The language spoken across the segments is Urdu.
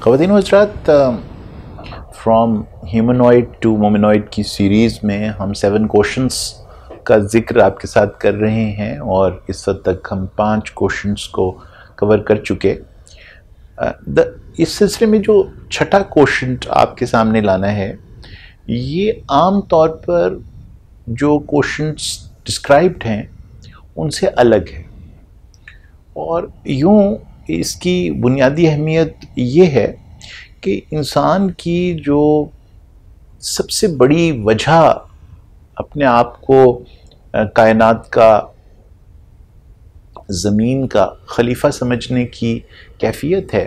خواتین و حضرات، فرام ہیومنوائڈ ٹو مومنوائڈ کی سیریز میں ہم 7 کوشچنس کا ذکر آپ کے ساتھ کر رہے ہیں اور اس وقت تک ہم 5 کوشچنس کو کور کر چکے۔ اس سلسلے میں جو چھٹا کوشچن آپ کے سامنے لانا ہے، یہ عام طور پر جو کوشچنس ڈسکرائبڈ ہیں ان سے الگ ہے، اور یوں اس کی بنیادی اہمیت یہ ہے کہ انسان کی جو سب سے بڑی وجہ اپنے آپ کو کائنات کا، زمین کا خلیفہ سمجھنے کی کیفیت ہے،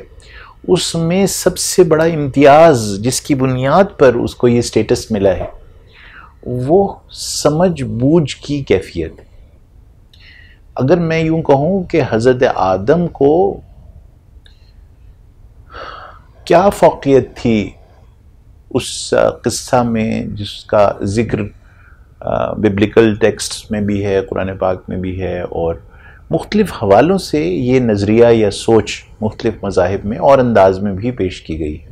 اس میں سب سے بڑا امتیاز جس کی بنیاد پر اس کو یہ سٹیٹس ملا ہے وہ سمجھ بوجھ کی کیفیت ہے۔ اگر میں یوں کہوں کہ حضرت آدم کو کیا فوقیت تھی اس قصہ میں جس کا ذکر ببلیکل ٹیکسٹ میں بھی ہے، قرآن پاک میں بھی ہے، اور مختلف حوالوں سے یہ نظریہ یا سوچ مختلف مذاہب میں اور انداز میں بھی پیش کی گئی ہے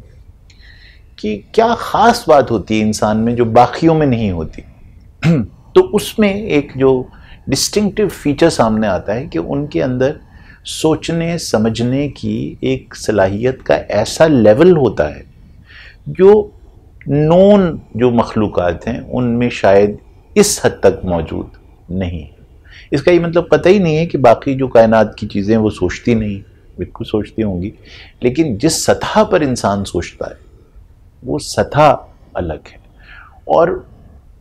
کہ کیا خاص بات ہوتی ہے انسان میں جو باقیوں میں نہیں ہوتی۔ تو اس میں ایک جو ڈسٹنکٹیو فیچر سامنے آتا ہے کہ ان کے اندر سوچنے سمجھنے کی ایک صلاحیت کا ایسا لیول ہوتا ہے جو نون جو مخلوقات ہیں ان میں شاید اس حد تک موجود نہیں ہے۔ اس کا یہ مطلب قطعی نہیں ہے کہ باقی جو کائنات کی چیزیں وہ سوچتی نہیں، بالکل سوچتی ہوں گی، لیکن جس سطح پر انسان سوچتا ہے وہ سطح الگ ہے، اور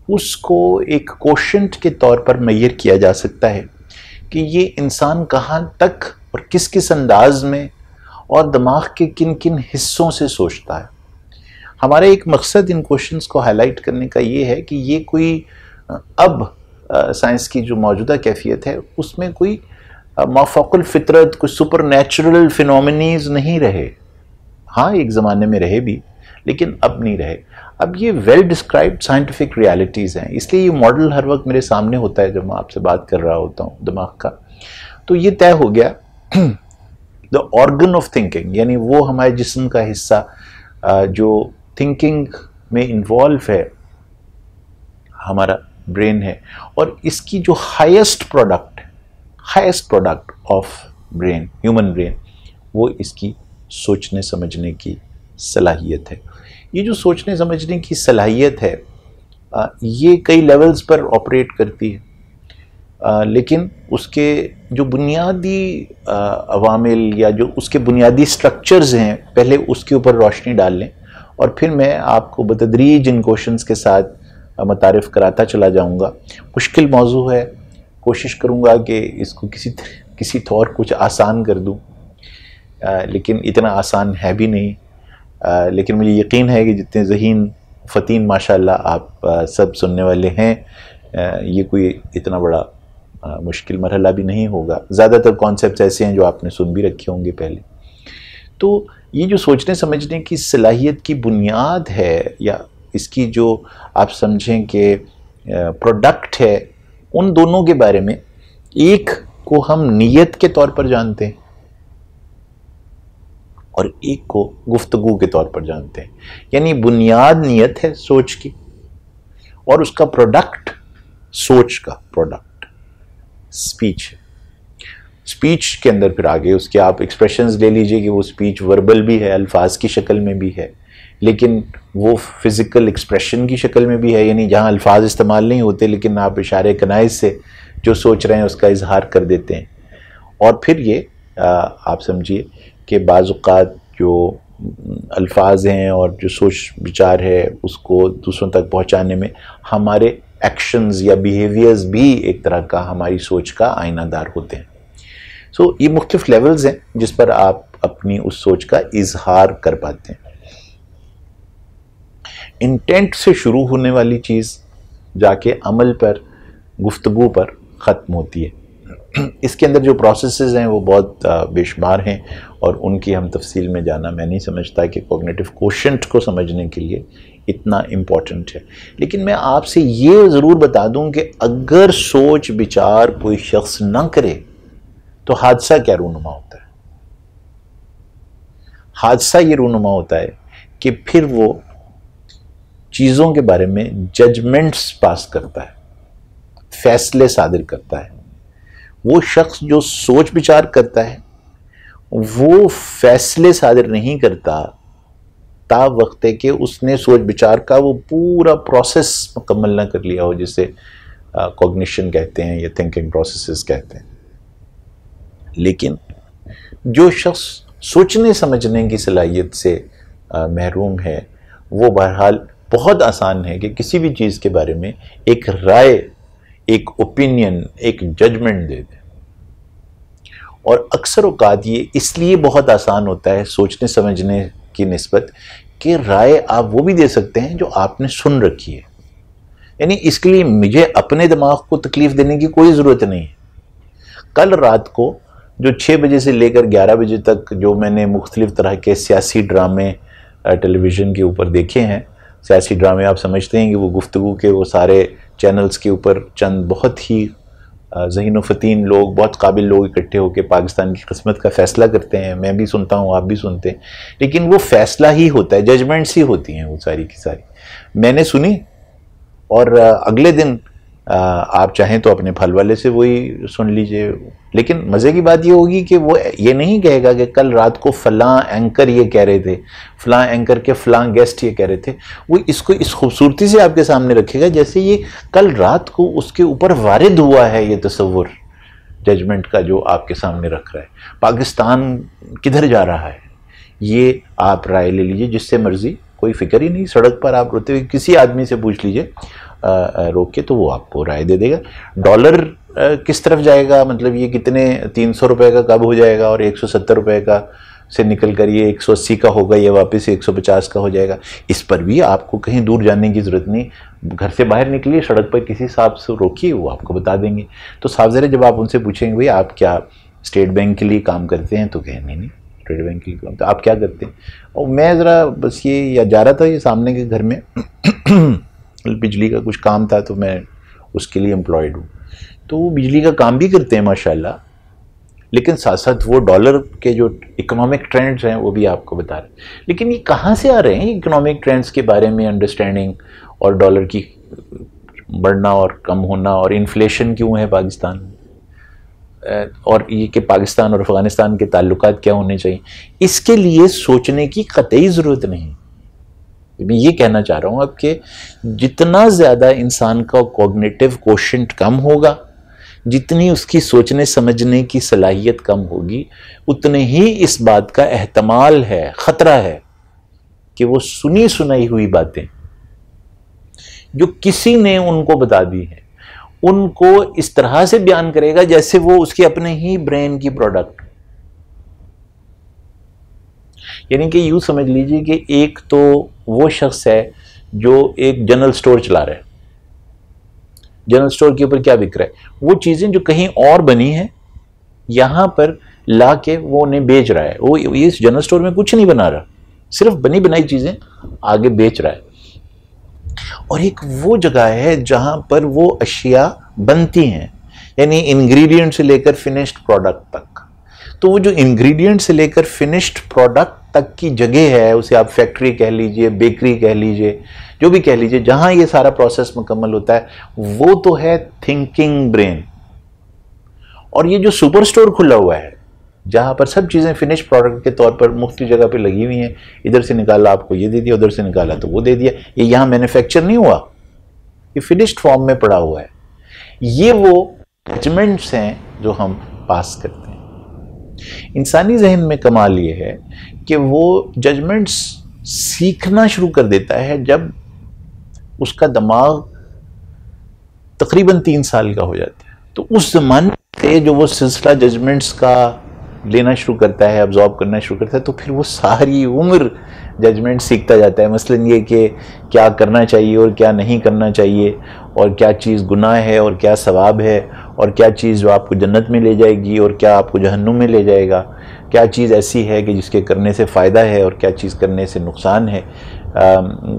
اس کو ایک کوشنٹ کے طور پر معیار کیا جا سکتا ہے کہ یہ انسان کہاں تک اور کس کس انداز میں اور دماغ کے کن کن حصوں سے سوچتا ہے۔ ہمارا ایک مقصد ان کوشچنس کو ہائی لائٹ کرنے کا یہ ہے کہ یہ کوئی اب سائنس کی جو موجودہ کیفیت ہے اس میں کوئی مافوق الفطرت، کوئی سپر نیچرل فینومینیز نہیں رہے۔ ہاں ایک زمانے میں رہے بھی، لیکن اب نہیں رہے۔ اب یہ ویل ڈسکرائبڈ سائنٹیفک ریالٹیز ہیں، اس لیے یہ ماڈل ہر وقت میرے سامنے ہوتا ہے جب میں آپ سے بات کر رہا ہوتا ہوں دماغ کا۔ تو یہ طے ہو گیا the organ of thinking، یعنی وہ ہمارے جسم کا حصہ جو تھنکنگ میں انوالو ہے، ہمارا برین ہے، اور اس کی جو highest product of brain, human brain, وہ اس کی سوچنے سمجھنے کی صلاحیت ہے۔ یہ جو سوچنے سمجھنے کی صلاحیت ہے یہ کئی لیولز پر آپریٹ کرتی ہے، لیکن اس کے جو بنیادی عوامل یا جو اس کے بنیادی سٹرکچرز ہیں، پہلے اس کے اوپر روشنی ڈال لیں، اور پھر میں آپ کو بتدریج ان کوشچنس کے ساتھ متعارف کراتا چلا جاؤں گا۔ مشکل موضوع ہے، کوشش کروں گا کہ اس کو کسی طور کچھ آسان کر دوں، لیکن اتنا آسان ہے بھی نہیں۔ لیکن مجھے یقین ہے کہ جتنے ذہین فتین ماشاءاللہ آپ سب سننے والے ہیں، یہ کوئی اتنا بڑا مشکل مرحلہ بھی نہیں ہوگا۔ زیادہ تر کانسیپٹس ایسے ہیں جو آپ نے سن بھی رکھے ہوں گے پہلے۔ تو یہ جو سوچنے سمجھنے کی صلاحیت کی بنیاد ہے، یا اس کی جو آپ سمجھیں کہ پروڈکٹ ہے، ان دونوں کے بارے میں ایک کو ہم نیت کے طور پر جانتے ہیں اور ایک کو گفتگو کے طور پر جانتے ہیں۔ یعنی بنیاد نیت ہے سوچ کی، اور اس کا پروڈکٹ، سوچ کا پروڈکٹ سپیچ ہے۔ سپیچ کے اندر پھر آگے اس کے آپ ایکسپریشنز لے لیجئے کہ وہ سپیچ وربل بھی ہے، الفاظ کی شکل میں بھی ہے، لیکن وہ فزیکل ایکسپریشن کی شکل میں بھی ہے، یعنی جہاں الفاظ استعمال نہیں ہوتے لیکن آپ اشارے کنائز سے جو سوچ رہے ہیں اس کا اظہار کر دیتے ہیں۔ اور پھر یہ آپ سمجھیے کہ بعض اوقات جو الفاظ ہیں اور جو سوچ بچار ہے اس کو دوسروں تک پہنچانے میں ہمارے ایکشنز یا بیہیویئرز بھی ایک طرح کا ہماری سوچ کا آئینہ دار ہوتے ہیں۔ سو یہ مختلف لیولز ہیں جس پر آپ اپنی اس سوچ کا اظہار کر پاتے ہیں۔ انٹینٹ سے شروع ہونے والی چیز جا کے عمل پر، گفتگو پر ختم ہوتی ہے۔ اس کے اندر جو پروسیسز ہیں وہ بہت بے شمار ہیں، اور ان کی ہم تفصیل میں جانا میں نہیں سمجھتا کہ کوگنیٹو کوشنٹ کو سمجھنے کے لیے اتنا امپورٹنٹ ہے۔ لیکن میں آپ سے یہ ضرور بتا دوں کہ اگر سوچ بچار کوئی شخص نہ کرے تو حادثہ کیا رونما ہوتا ہے۔ حادثہ یہ رونما ہوتا ہے کہ پھر وہ چیزوں کے بارے میں ججمنٹس پاس کرتا ہے، فیصلے صادر کرتا ہے۔ وہ شخص جو سوچ بچار کرتا ہے وہ فیصلے صادر نہیں کرتا تا وقت ہے کہ اس نے سوچ بچار کا وہ پورا پروسیس مکمل نہ کر لیا ہو، جسے کوگنیشن کہتے ہیں یا تھنکنگ پروسیسز کہتے ہیں۔ لیکن جو شخص سوچنے سمجھنے کی صلاحیت سے محروم ہے، وہ بہرحال بہت آسان ہے کہ کسی بھی چیز کے بارے میں ایک رائے، ایک اوپینین، ایک ججمنٹ دے دے۔ اور اکثر اوقات یہ اس لیے بہت آسان ہوتا ہے سوچنے سمجھنے کی نسبت کہ رائے آپ وہ بھی دے سکتے ہیں جو آپ نے سن رکھی ہے، یعنی اس کے لیے مجھے اپنے دماغ کو تکلیف دینے کی کوئی ضرورت نہیں ہے۔ کل رات کو جو 6 بجے سے لے کر 11 بجے تک جو میں نے مختلف طرح کے سیاسی ڈرامے ٹیلی ویژن کے اوپر دیکھے ہیں، سیاسی ڈرامے آپ سمجھتے ہیں کہ وہ گفتگو کے وہ سارے چینلز کے اوپر چند بہت ہی ذہین و فطین لوگ، بہت قابل لوگ اکٹھے ہو کے پاکستان کی قسمت کا فیصلہ کرتے ہیں۔ میں بھی سنتا ہوں، آپ بھی سنتے ہیں، لیکن وہ فیصلہ ہی ہوتا ہے، ججمنٹس ہی ہوتی ہیں وہ ساری کی ساری۔ میں نے سنی اور اگلے دن آپ چاہیں تو اپنے پھل والے سے وہی سن لیجئے، لیکن مزے کی بات یہ ہوگی کہ وہ یہ نہیں کہے گا کہ کل رات کو فلاں اینکر یہ کہہ رہے تھے، فلاں اینکر کے فلاں گیسٹ یہ کہہ رہے تھے۔ وہ اس کو اس خوبصورتی سے آپ کے سامنے رکھے گا جیسے یہ کل رات کو اس کے اوپر وارد ہوا ہے، یہ تصور ججمنٹ کا جو آپ کے سامنے رکھ رہا ہے۔ پاکستان کدھر جا رہا ہے یہ آپ رائے لے لیجئے جس سے مرضی، کوئی فکر ہی نہیں۔ سڑک پر آپ روتے ہوئے کسی آدمی سے پوچھ لیجئے روک کے، تو وہ آپ کو رائے دے دے گا۔ ڈالر کس طرف جائے گا، مطلب یہ کتنے 300 روپے کا کب ہو جائے گا اور 170 روپے کا سے نکل کر یہ 180 کا ہوگا، یہ واپس 150 کا ہو جائے گا، اس پر بھی آپ کو کہیں دور جانے کی ضرورت نہیں۔ گھر سے باہر نکلیے، سڑک پر کسی صاحب سے روکیے، وہ آپ کو بتا دیں گے۔ تو صاحب ذرا جب آپ ان سے پوچھیں گے بھئی آپ کیا اسٹیٹ بینک کے لیے کام کرتے ہیں، تو کہیں نہیں اسٹیٹ بینک کے لیے کام، تو آپ کیا کرتے ہیں؟ اور میں ذرا بس یہ جا رہا تھا، یہ سامنے کے گھر میں بجلی کا کچھ کام تھا تو میں اس کے لیے امپلائڈ ہوں۔ تو وہ بجلی کا کام بھی کرتے ہیں ماشاءاللہ، لیکن ساتھ ساتھ وہ ڈالر کے جو اکنامک ٹرینڈز ہیں وہ بھی آپ کو بتا رہے ہیں۔ لیکن یہ کہاں سے آ رہے ہیں اکنامک ٹرینڈز کے بارے میں انڈرسٹینڈنگ، اور ڈالر کی بڑھنا اور کم ہونا، اور انفلیشن کیوں ہے پاکستان میں، اور یہ کہ پاکستان اور افغانستان کے تعلقات کیا ہونے چاہیے؟ اس کے لیے سوچنے کی قطعی ضرورت نہیں۔ میں یہ کہنا چاہ رہا ہوں اب کہ جتنا زیادہ انسان کا کوگنیٹو کوشنٹ کم ہوگا، جتنی اس کی سوچنے سمجھنے کی صلاحیت کم ہوگی، اتنے ہی اس بات کا احتمال ہے، خطرہ ہے کہ وہ سنی سنائی ہوئی باتیں جو کسی نے ان کو بتا دی ہیں، ان کو اس طرح سے بیان کرے گا جیسے وہ اس کے اپنے ہی برین کی پروڈکٹ۔ یعنی کہ یوں سمجھ لیجئے کہ ایک تو وہ شخص ہے جو ایک جنرل سٹور چلا رہا ہے، جنرل سٹور کے اوپر کیا بک رہا ہے؟ وہ چیزیں جو کہیں اور بنی ہیں یہاں پر لا کے وہ انہیں بیچ رہا ہے۔ وہ اس جنرل سٹور میں کچھ نہیں بنا رہا، صرف بنی بنائی چیزیں آگے بیچ رہا ہے۔ اور ایک وہ جگہ ہے جہاں پر وہ اشیاء بنتی ہیں، یعنی انگریڈینٹ سے لے کر فنشڈ پروڈکٹ تک۔ تو وہ جو انگریڈینٹ سے لے کر فنشڈ پروڈکٹ تک کی جگہ ہے، اسے آپ فیکٹری کہہ لیجئے، بیکری کہہ لیجئے، جو بھی کہہ لیجئے، جہاں یہ سارا پروسیس مکمل ہوتا ہے، وہ تو ہے تھنکنگ برین۔ اور یہ جو سپر سٹور کھلا ہوا ہے جہاں پر سب چیزیں فنش پروڈکٹ کے طور پر مختلف جگہ پہ لگی ہوئی ہیں، ادھر سے نکالا آپ کو یہ دے دیا، ادھر سے نکالا تو وہ دے دیا، یہ یہاں مینوفیکچر نہیں ہوا، یہ فنشڈ فارم میں پڑا ہوا ہے۔ یہ وہ ججمنٹس ہیں جو ہم پاس کرتے ہیں۔ انسانی ذہن میں کمال یہ ہے کہ وہ ججمنٹس سیکھنا شروع کر دیتا ہے جب اس کا دماغ تقریباً 3 سال کا ہو جاتا ہے۔ تو اس زمانے سے جو وہ سلسلہ ججمنٹس کا لینا شروع کرتا ہے، ابزارب کرنا شروع کرتا ہے، تو پھر وہ ساری عمر ججمنٹ سیکھتا جاتا ہے۔ مثلاً یہ کہ کیا کرنا چاہیے اور کیا نہیں کرنا چاہیے، اور کیا چیز گناہ ہے اور کیا ثواب ہے، اور کیا چیز جو آپ کو جنت میں لے جائے گی اور کیا آپ کو جہنم میں لے جائے گا، کیا چیز ایسی ہے کہ جس کے کرنے سے فائدہ ہے اور کیا چیز کرنے سے نقصان ہے،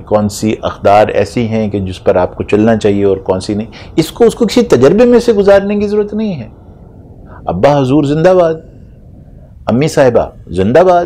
کون سی اقدار ایسی ہیں کہ جس پر آپ کو چلنا چاہیے اور کون سی نہیں۔ اس کو کسی تجربے میں سے گزارنے کی ضرورت نہیں ہے۔ ابا حضور زندہ باد، امی صاحبہ زندہ باد،